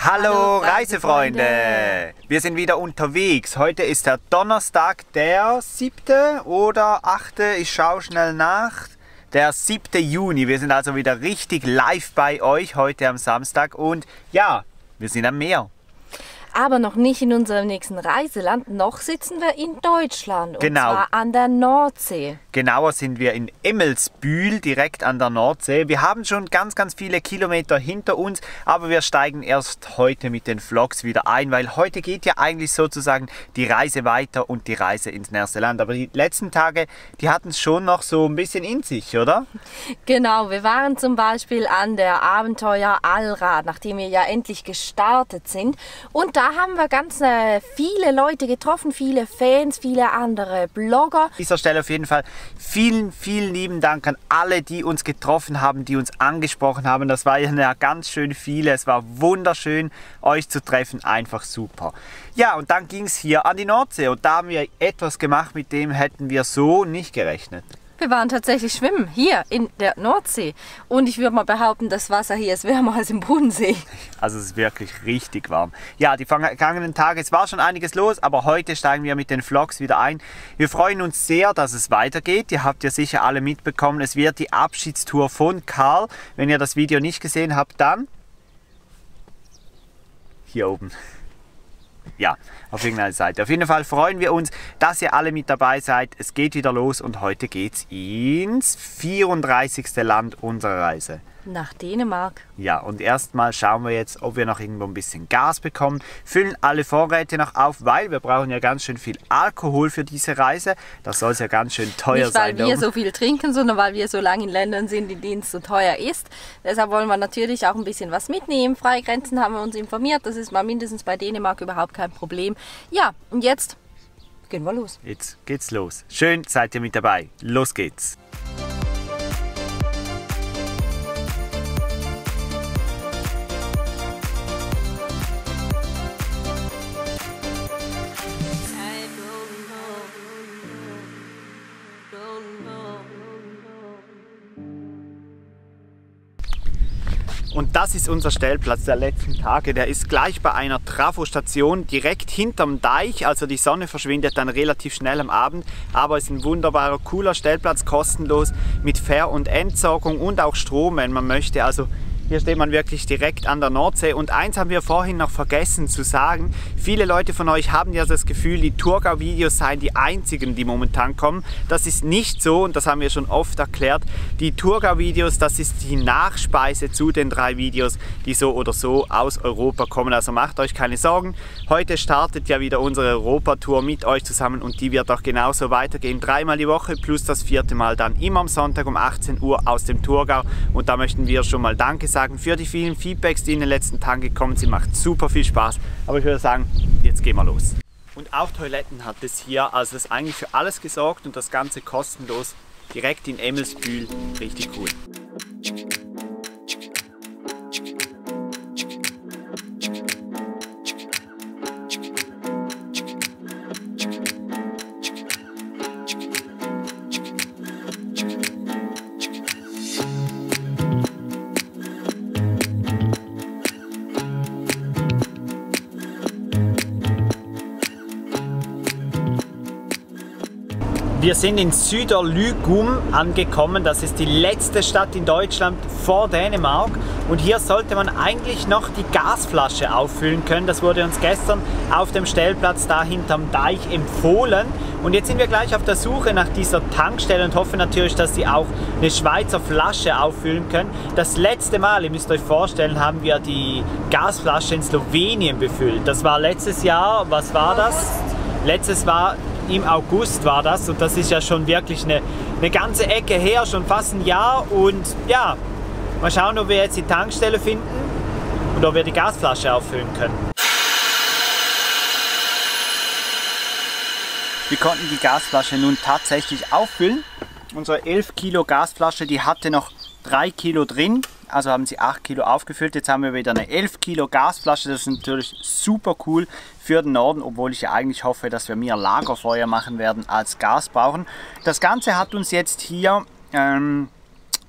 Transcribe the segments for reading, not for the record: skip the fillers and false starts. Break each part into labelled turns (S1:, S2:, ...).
S1: Hallo Reisefreunde! Wir sind wieder unterwegs. Heute ist der Donnerstag, der 7. oder 8. Ich schaue schnell nach. Der 7. Juni. Wir sind also wieder richtig live bei euch heute am Samstag. Und ja, wir sind am Meer.
S2: Aber noch nicht in unserem nächsten Reiseland, noch sitzen wir in Deutschland. Und
S1: Genau.
S2: zwar an der Nordsee. Genauer
S1: sind wir in Emmelsbühl, direkt an der Nordsee. Wir haben schon ganz viele Kilometer hinter uns, aber wir steigen erst heute mit den Vlogs wieder ein, weil heute geht ja eigentlich sozusagen die Reise weiter und die Reise ins nächste Land. Aber die letzten Tage, die hatten es schon noch so ein bisschen in sich, oder?
S2: Genau, wir waren zum Beispiel an der Abenteuer Allrad, nachdem wir ja endlich gestartet sind. Und da haben wir ganz viele Leute getroffen, viele Fans, viele andere Blogger.
S1: An dieser Stelle auf jeden Fall vielen lieben Dank an alle, die uns getroffen haben, die uns angesprochen haben. Das waren ja ganz schön viele. Es war wunderschön, euch zu treffen. Einfach super. Ja, und dann ging es hier an die Nordsee. Und da haben wir etwas gemacht, mit dem hätten wir so nicht gerechnet.
S2: Wir waren tatsächlich schwimmen, hier in der Nordsee. Und ich würde mal behaupten, das Wasser hier ist wärmer als im Bodensee.
S1: Also es ist wirklich richtig warm. Ja, die vergangenen Tage, es war schon einiges los, aber heute steigen wir mit den Vlogs wieder ein. Wir freuen uns sehr, dass es weitergeht. Ihr habt ja sicher alle mitbekommen, es wird die Abschiedstour von Karl. Wenn ihr das Video nicht gesehen habt, dann hier oben. Ja, auf irgendeiner Seite. Auf jeden Fall freuen wir uns, dass ihr alle mit dabei seid. Es geht wieder los und heute geht es ins 34. Land unserer Reise.
S2: Nach Dänemark.
S1: Ja, und erstmal schauen wir jetzt, ob wir noch irgendwo ein bisschen Gas bekommen. Füllen alle Vorräte noch auf, weil wir brauchen ja ganz schön viel Alkohol für diese Reise. Das soll ja ganz schön teuer sein.
S2: Nicht, weil wir so viel trinken, sondern weil wir so lange in Ländern sind, in denen es so teuer ist. Deshalb wollen wir natürlich auch ein bisschen was mitnehmen. Freie Grenzen haben wir uns informiert. Das ist mal mindestens bei Dänemark überhaupt kein Problem. Ja, und jetzt gehen wir los.
S1: Jetzt geht's los. Schön, seid ihr mit dabei. Los geht's. Und das ist unser Stellplatz der letzten Tage. Der ist gleich bei einer Trafostation direkt hinterm Deich. Also die Sonne verschwindet dann relativ schnell am Abend. Aber es ist ein wunderbarer, cooler Stellplatz, kostenlos mit Fähr- und Entsorgung und auch Strom, wenn man möchte. Also hier steht man wirklich direkt an der Nordsee. Und eins haben wir vorhin noch vergessen zu sagen. Viele Leute von euch haben ja das Gefühl, die Thurgau-Videos seien die einzigen, die momentan kommen. Das ist nicht so und das haben wir schon oft erklärt. Die Thurgau-Videos, das ist die Nachspeise zu den 3 Videos, die so oder so aus Europa kommen. Also macht euch keine Sorgen. Heute startet ja wieder unsere Europatour mit euch zusammen und die wird auch genauso weitergehen. 3-mal die Woche plus das 4. Mal dann immer am Sonntag um 18 Uhr aus dem Thurgau. Und da möchten wir schon mal Danke sagen für die vielen Feedbacks, die in den letzten Tagen gekommen sind. Macht super viel Spaß. Aber ich würde sagen, jetzt gehen wir los. Und auch Toiletten hat es hier, also ist eigentlich für alles gesorgt und das Ganze kostenlos direkt in Emmelsbühl. Richtig cool. Wir sind in Süderlügum angekommen, das ist die letzte Stadt in Deutschland vor Dänemark und hier sollte man eigentlich noch die Gasflasche auffüllen können. Das wurde uns gestern auf dem Stellplatz da hinterm Deich empfohlen und jetzt sind wir gleich auf der Suche nach dieser Tankstelle und hoffen natürlich, dass sie auch eine Schweizer Flasche auffüllen können. Das letzte Mal, ihr müsst euch vorstellen, haben wir die Gasflasche in Slowenien befüllt. Das war letztes Jahr, was war das? Letztes war im August war das und das ist ja schon wirklich eine ganze Ecke her, schon fast ein Jahr und ja, mal schauen, ob wir jetzt die Tankstelle finden und ob wir die Gasflasche auffüllen können. Wir konnten die Gasflasche nun tatsächlich auffüllen. Unsere 11 Kilo Gasflasche, die hatte noch 3 Kilo drin, also haben sie 8 Kilo aufgefüllt. Jetzt haben wir wieder eine 11 Kilo Gasflasche, das ist natürlich super cool für den Norden, obwohl ich ja eigentlich hoffe, dass wir mehr Lagerfeuer machen werden als Gas brauchen. Das Ganze hat uns jetzt hier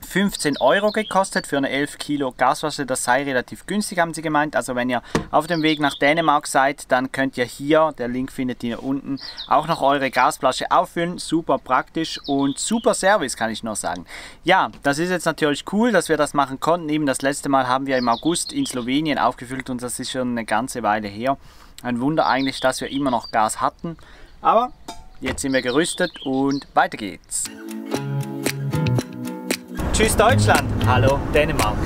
S1: 15 € gekostet für eine 11 Kilo Gasflasche. Das sei relativ günstig, haben sie gemeint. Also wenn ihr auf dem Weg nach Dänemark seid, dann könnt ihr hier, der Link findet ihr unten, auch noch eure Gasflasche auffüllen. Super praktisch und super Service, kann ich noch sagen. Ja, das ist jetzt natürlich cool, dass wir das machen konnten. Eben das letzte Mal haben wir im August in Slowenien aufgefüllt und das ist schon eine ganze Weile her. Ein Wunder eigentlich, dass wir immer noch Gas hatten. Aber jetzt sind wir gerüstet und weiter geht's. Tschüss Deutschland, hallo Dänemark.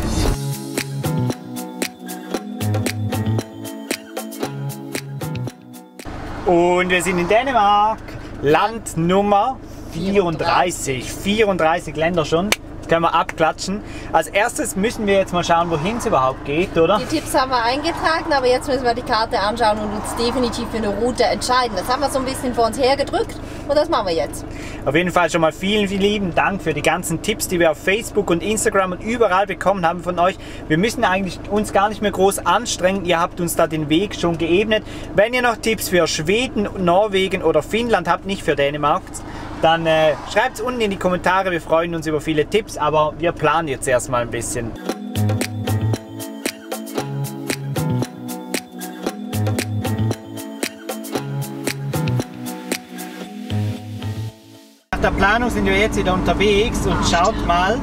S1: Und wir sind in Dänemark, Land Nummer 34. 34 Länder schon. Das können wir abklatschen. Als erstes müssen wir jetzt mal schauen, wohin es überhaupt geht, oder?
S2: Die Tipps haben wir eingetragen, aber jetzt müssen wir die Karte anschauen und uns definitiv für eine Route entscheiden. Das haben wir so ein bisschen vor uns hergedrückt und das machen wir jetzt.
S1: Auf jeden Fall schon mal vielen, vielen lieben Dank für die ganzen Tipps, die wir auf Facebook und Instagram und überall bekommen haben von euch. Wir müssen eigentlich uns gar nicht mehr groß anstrengen. Ihr habt uns da den Weg schon geebnet. Wenn ihr noch Tipps für Schweden, Norwegen oder Finnland habt, nicht für Dänemark, dann schreibt es unten in die Kommentare. Wir freuen uns über viele Tipps, aber wir planen jetzt erstmal ein bisschen. Nach der Planung sind wir jetzt wieder unterwegs und schaut mal,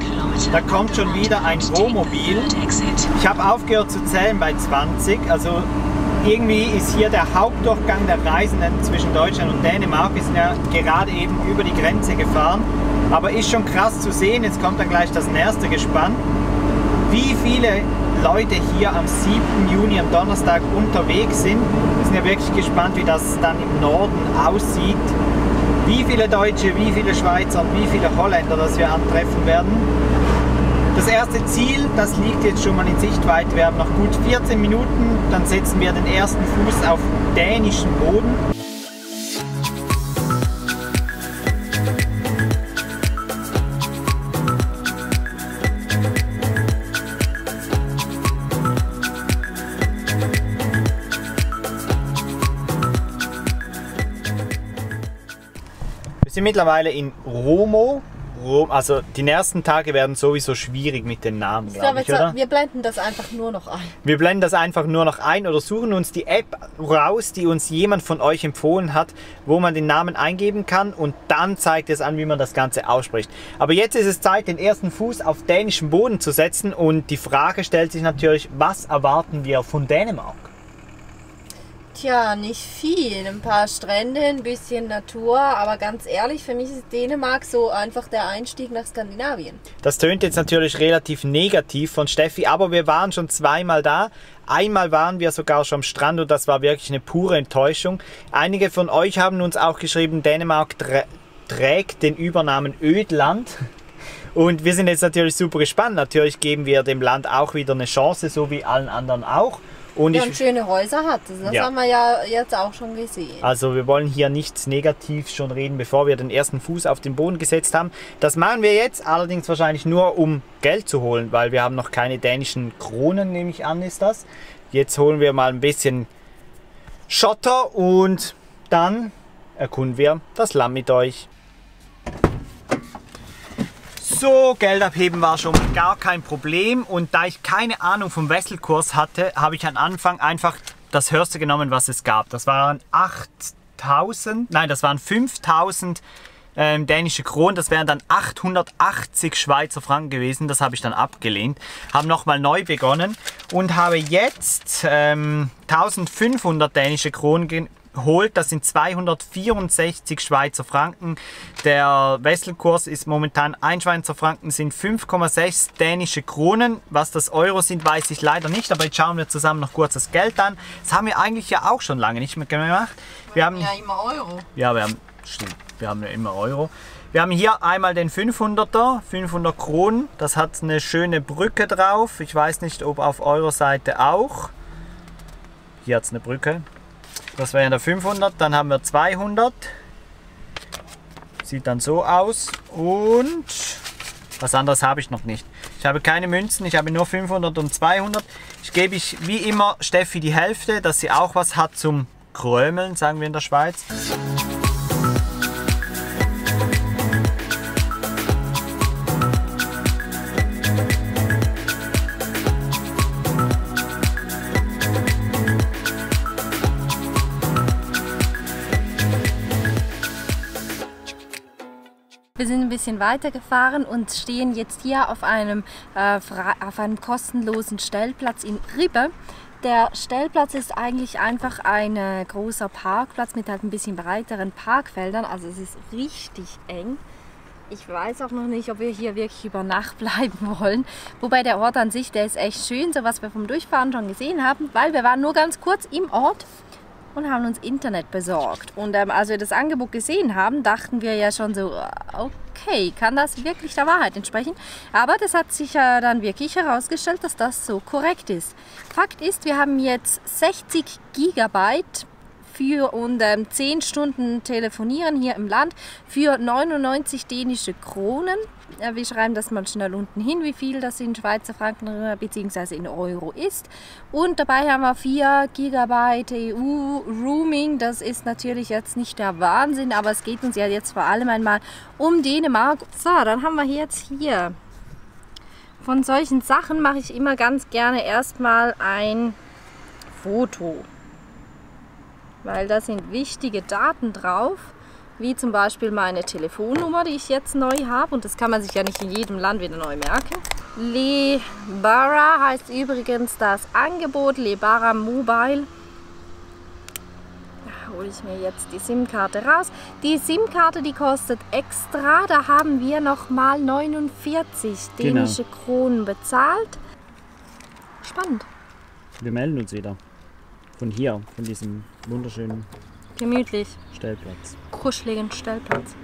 S1: da kommt schon wieder ein Wohnmobil. Ich habe aufgehört zu zählen bei 20, also irgendwie ist hier der Hauptdurchgang der Reisenden zwischen Deutschland und Dänemark. Wir sind ja gerade eben über die Grenze gefahren. Aber ist schon krass zu sehen, jetzt kommt dann gleich das nächste Gespann, wie viele Leute hier am 7. Juni, am Donnerstag, unterwegs sind. Wir sind ja wirklich gespannt, wie das dann im Norden aussieht. Wie viele Deutsche, wie viele Schweizer und wie viele Holländer, das wir antreffen werden. Das erste Ziel, das liegt jetzt schon mal in Sichtweite. Wir haben noch gut 14 Minuten, dann setzen wir den ersten Fuß auf dänischen Boden. Wir sind mittlerweile in Romo. Also die nächsten Tage werden sowieso schwierig mit den Namen, glaube ich, oder?
S2: Wir blenden das einfach nur noch ein.
S1: Wir blenden das einfach nur noch ein oder suchen uns die App raus, die uns jemand von euch empfohlen hat, wo man den Namen eingeben kann und dann zeigt es an, wie man das Ganze ausspricht. Aber jetzt ist es Zeit, den ersten Fuß auf dänischem Boden zu setzen und die Frage stellt sich natürlich, was erwarten wir von Dänemark?
S2: Tja, nicht viel. Ein paar Strände, ein bisschen Natur, aber ganz ehrlich, für mich ist Dänemark so einfach der Einstieg nach Skandinavien.
S1: Das tönt jetzt natürlich relativ negativ von Steffi, aber wir waren schon zweimal da. Einmal waren wir sogar schon am Strand und das war wirklich eine pure Enttäuschung. Einige von euch haben uns auch geschrieben, Dänemark trägt den Übernamen Ödland. Und wir sind jetzt natürlich super gespannt. Natürlich geben wir dem Land auch wieder eine Chance, so wie allen anderen auch. Und
S2: schöne Häuser hat es. Das haben wir ja jetzt auch schon gesehen.
S1: Also wir wollen hier nichts Negatives schon reden, bevor wir den ersten Fuß auf den Boden gesetzt haben. Das machen wir jetzt, allerdings wahrscheinlich nur, um Geld zu holen, weil wir haben noch keine dänischen Kronen, nehme ich an, ist das. Jetzt holen wir mal ein bisschen Schotter und dann erkunden wir das Land mit euch. So, Geld abheben war schon gar kein Problem und da ich keine Ahnung vom Wesselkurs hatte, habe ich am Anfang einfach das Höchste genommen, was es gab. Das waren 5000 dänische Kronen, das wären dann 880 Schweizer Franken gewesen, das habe ich dann abgelehnt. Habe nochmal neu begonnen und habe jetzt 1500 dänische Kronen geholt, das sind 264 Schweizer Franken. Der Wesselkurs ist momentan 1 Schweizer Franken sind 5,6 dänische Kronen. Was das Euro sind, weiß ich leider nicht, aber jetzt schauen wir zusammen noch kurz das Geld an. Das haben wir eigentlich ja auch schon lange nicht mehr gemacht. Wir haben ja immer Euro. Ja, wir haben ja immer Euro. Wir haben hier einmal den 500er, 500 Kronen. Das hat eine schöne Brücke drauf. Ich weiß nicht, ob auf eurer Seite auch. Hier hat es eine Brücke. Das wäre der 500, dann haben wir 200, sieht dann so aus und was anderes habe ich noch nicht. Ich habe keine Münzen, ich habe nur 500 und 200. Ich gebe wie immer Steffi die Hälfte, dass sie auch was hat zum Krömeln, sagen wir in der Schweiz.
S2: bisschen weitergefahren und stehen jetzt hier auf einem kostenlosen Stellplatz in Ribe. Der Stellplatz ist eigentlich einfach ein großer Parkplatz mit halt ein bisschen breiteren Parkfeldern. Also es ist richtig eng. Ich weiß auch noch nicht, ob wir hier wirklich über Nacht bleiben wollen. Wobei der Ort an sich, der ist echt schön, so was wir vom Durchfahren schon gesehen haben, weil wir waren nur ganz kurz im Ort und haben uns Internet besorgt. Und als wir das Angebot gesehen haben, dachten wir ja schon so, okay, kann das wirklich der Wahrheit entsprechen? Aber das hat sich ja dann wirklich herausgestellt, dass das so korrekt ist. Fakt ist, wir haben jetzt 60 Gigabyte und 10 Stunden telefonieren hier im Land für 99 dänische Kronen. Wir schreiben das mal schnell unten hin, wie viel das in Schweizer Franken bzw. in Euro ist. Und dabei haben wir 4 Gigabyte EU-Roaming. Das ist natürlich jetzt nicht der Wahnsinn, aber es geht uns ja jetzt vor allem einmal um Dänemark. So, dann haben wir jetzt hier. Von solchen Sachen mache ich immer ganz gerne erstmal ein Foto. Weil da sind wichtige Daten drauf, wie zum Beispiel meine Telefonnummer, die ich jetzt neu habe. Und das kann man sich ja nicht in jedem Land wieder neu merken. Lebara heißt übrigens das Angebot, Lebara Mobile. Da hole ich mir jetzt die SIM-Karte raus. Die SIM-Karte, die kostet extra. Da haben wir nochmal 49 dänische Kronen bezahlt. Spannend.
S1: Wir melden uns wieder. Von hier, von diesem wunderschönen
S2: gemütlich
S1: Stellplatz.
S2: Kuscheligen Stellplatz.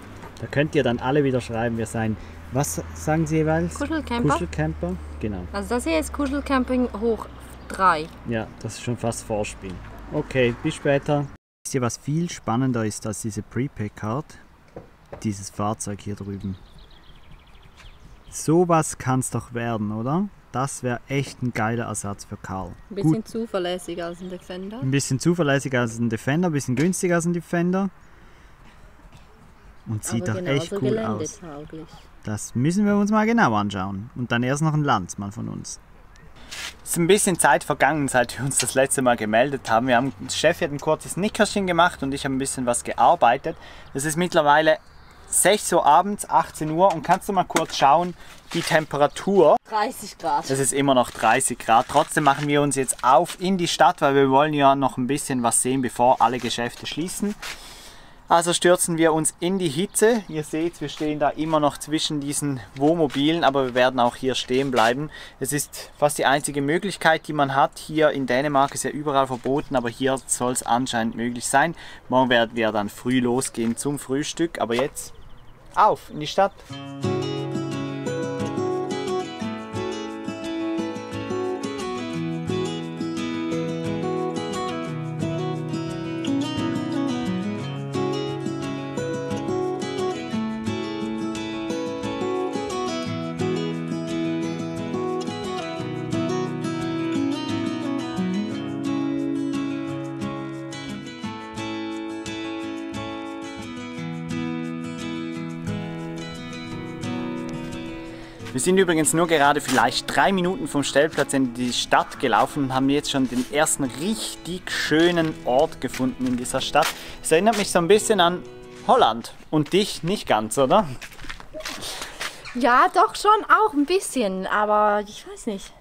S1: Da könnt ihr dann alle wieder schreiben, wir seien, was sagen sie jeweils?
S2: Kuschelcamper.
S1: Kuschelcamper, genau.
S2: Also das hier ist Kuschelcamping hoch 3.
S1: Ja, das ist schon fast Vorspiel. Okay, bis später. Wisst ihr, was viel spannender ist als diese Prepaid-Card? Dieses Fahrzeug hier drüben. Sowas kann es doch werden, oder? Das wäre echt ein geiler Ersatz für Karl.
S2: Ein bisschen zuverlässiger als ein Defender.
S1: Ein bisschen zuverlässiger als ein Defender, ein bisschen günstiger als ein Defender. Und sieht doch echt cool aus. Das müssen wir uns mal genau anschauen. Und dann erst noch ein Landsmann von uns. Es ist ein bisschen Zeit vergangen, seit wir uns das letzte Mal gemeldet haben. Der Chef hat ein kurzes Nickerchen gemacht und ich habe ein bisschen was gearbeitet. Es ist mittlerweile 6 Uhr abends, 18 Uhr, und kannst du mal kurz schauen, die Temperatur.
S2: 30 Grad.
S1: Das ist immer noch 30 Grad. Trotzdem machen wir uns jetzt auf in die Stadt, weil wir wollen ja noch ein bisschen was sehen, bevor alle Geschäfte schließen. Also stürzen wir uns in die Hitze. Ihr seht, wir stehen da immer noch zwischen diesen Wohnmobilen, aber wir werden auch hier stehen bleiben. Es ist fast die einzige Möglichkeit, die man hat. Hier in Dänemark ist ja überall verboten, aber hier soll es anscheinend möglich sein. Morgen werden wir dann früh losgehen zum Frühstück, aber jetzt auf in die Stadt. Wir sind übrigens nur gerade vielleicht 3 Minuten vom Stellplatz in die Stadt gelaufen und haben jetzt schon den ersten richtig schönen Ort gefunden in dieser Stadt. Es erinnert mich so ein bisschen an Holland und dich nicht ganz, oder?
S2: Ja, doch schon auch ein bisschen, aber ich weiß nicht.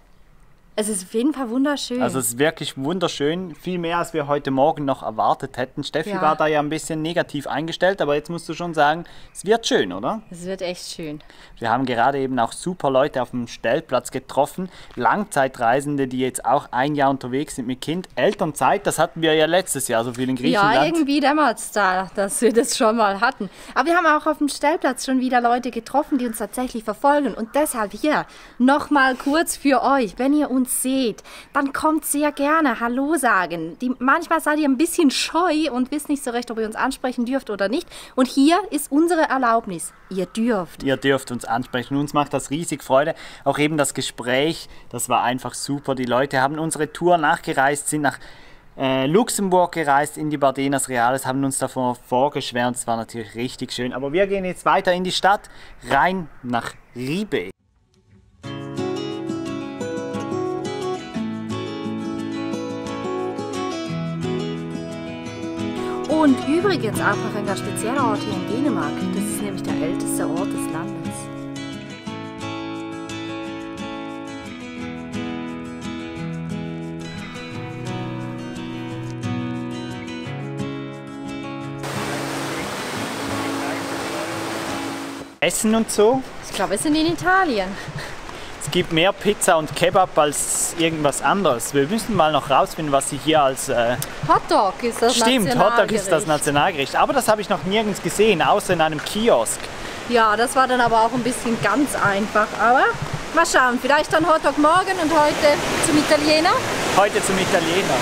S2: Es ist auf jeden Fall wunderschön.
S1: Also es ist wirklich wunderschön, viel mehr als wir heute Morgen noch erwartet hätten. Steffi war da ja ein bisschen negativ eingestellt, aber jetzt musst du schon sagen, es wird schön, oder?
S2: Es wird echt schön.
S1: Wir haben gerade eben auch super Leute auf dem Stellplatz getroffen, Langzeitreisende, die jetzt auch ein Jahr unterwegs sind mit Kind. Elternzeit, das hatten wir ja letztes Jahr so viel in Griechenland.
S2: Ja, irgendwie dämmert es da, dass wir das schon mal hatten. Aber wir haben auch auf dem Stellplatz schon wieder Leute getroffen, die uns tatsächlich verfolgen. Und deshalb hier nochmal kurz für euch, wenn ihr uns seht, dann kommt sehr gerne Hallo sagen. Manchmal seid ihr ein bisschen scheu und wisst nicht so recht, ob ihr uns ansprechen dürft oder nicht. Und hier ist unsere Erlaubnis. Ihr dürft.
S1: Ihr dürft uns ansprechen. Uns macht das riesig Freude. Auch eben das Gespräch, das war einfach super. Die Leute haben unsere Tour nachgereist, sind nach Luxemburg gereist, in die Bardenas Reales, haben uns davon vorgeschwärmt. Es war natürlich richtig schön. Aber wir gehen jetzt weiter in die Stadt, rein nach Ribe. Und
S2: übrigens auch noch ein ganz spezieller Ort hier in Dänemark. Das ist nämlich der älteste Ort des Landes.
S1: Essen und so.
S2: Ich glaube, wir sind in Italien.
S1: Es gibt mehr Pizza und Kebab als irgendwas anderes. Wir müssen mal noch rausfinden, was sie hier als...
S2: Hotdog ist das
S1: Stimmt,
S2: Nationalgericht.
S1: Hotdog ist das Nationalgericht. Aber das habe ich noch nirgends gesehen, außer in einem Kiosk.
S2: Ja, das war dann aber auch ein bisschen ganz einfach. Aber mal schauen, vielleicht dann Hotdog morgen und heute zum Italiener.
S1: Heute zum Italiener.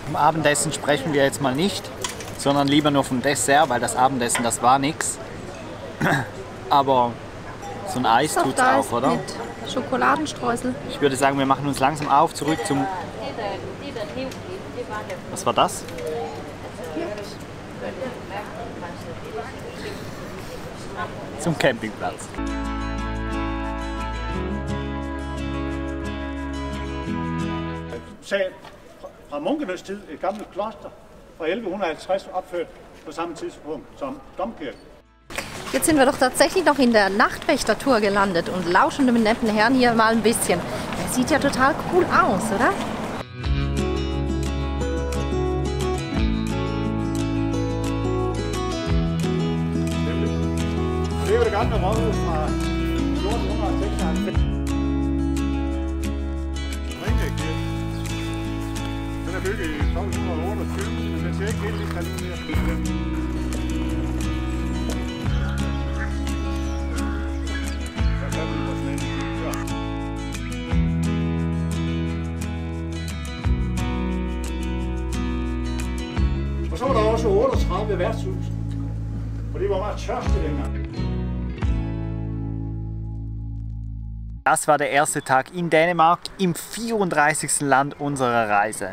S1: Vom Abendessen sprechen wir jetzt mal nicht, sondern lieber nur vom Dessert, weil das Abendessen, das war nix. Aber so ein Eis tut's auch, oder?
S2: Mit Schokoladenstreusel.
S1: Ich würde sagen, wir machen uns langsam auf, zurück zum... Was war das? Zum Campingplatz.
S3: Fra munkenes tid et gammelt kloster fra 1150 opført på samme tidspunkt som domkirke.
S2: Jetzt sind wir doch tatsächlich noch in der Nachtwächtertour gelandet und lauschen dem netten Herrn hier mal ein bisschen. Der sieht ja total cool aus, oder?
S3: Det er jo det gamle rådhus fra 1496. Ringekirke. Den er bygget i 1228, men den ser ikke helt lige kaldt mere. Og så var der også 38 værtshus, og det var meget tørste dengang.
S1: Das war der erste Tag in Dänemark im 34. Land unserer Reise.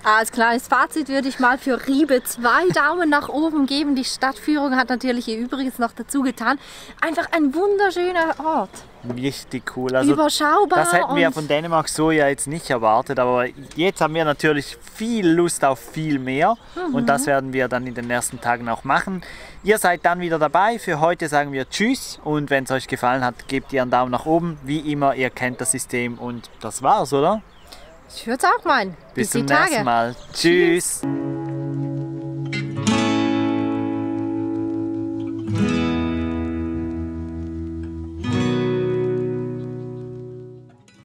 S2: Als kleines Fazit würde ich mal für Ribe 2 Daumen nach oben geben. Die Stadtführung hat natürlich hier übrigens noch dazu getan. Einfach ein wunderschöner Ort.
S1: Richtig cool. Also,
S2: überschaubar.
S1: Das hätten wir von Dänemark so ja jetzt nicht erwartet, aber jetzt haben wir natürlich viel Lust auf viel mehr und das werden wir dann in den nächsten Tagen auch machen. Ihr seid dann wieder dabei. Für heute sagen wir Tschüss und wenn es euch gefallen hat, gebt ihr einen Daumen nach oben. Wie immer, ihr kennt das System und das war's, oder?
S2: Ich würde es auch meinen.
S1: Bis zum nächsten Mal. Tschüss.